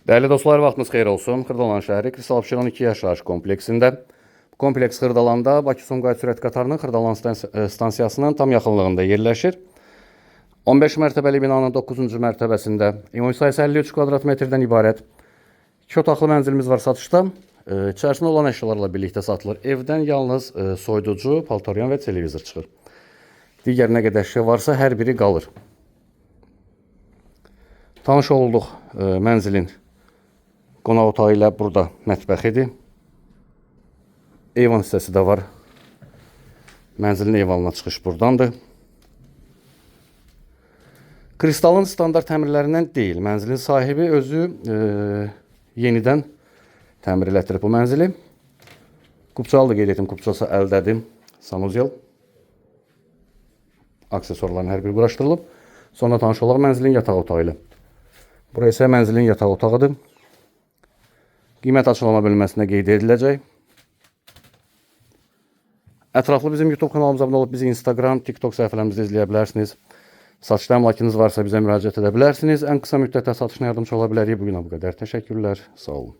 Değerli dostlar, vaxtınız xeyir olsun. Xırdalan şəhəri Kristal Abşeron 2 yaşayış kompleksində. Bu kompleks Xırdalanda Bakı-Sumqayıt sürət qatarının Xırdalan stansiyasının tam yaxınlığında yerləşir. 15 mərtəbəli binanın 9-cu mərtəbəsində ümumi sayısı 53 kvadrat metrdən ibarət 2 otaqlı mənzilimiz var satışda. İçərisində olan əşyalarla birlikdə satılır. Evdən yalnız soyuducu, paltaryan və televizor çıxır. Digər nə qədər şey varsa hər biri qalır. Tanış olduq mənzilin qonaq otağı ilə burada mətbəxidir. Eyvan hissəsi də var. Mənzilin eyvanına çıxış buradandır. Kristalın standart təmirlərindən deyil. Mənzilin sahibi özü yenidən təmir elətdirib bu mənzili. Kupçalı da qeyd etdim. Kupçası əldədir. Sanuzel. Aksesuarların hər biri quraşdırılıb. Sonra tanış olaq mənzilin yataq otağı ilə. Burası isə mənzilin yataq otağıdır. Qiymət açıqlama bölməsində qeyd ediləcək. Ətraflı bizim YouTube kanalımıza abunə olub bizi Instagram, TikTok səhifələrimizdə izləyə bilərsiniz. Satışda əmlakınız varsa bizə müraciət edə bilərsiniz. Ən qısa müddətdə satışına yardımcı ola bilərik. Bugünə bu qədər. Təşəkkürlər. Sağ olun.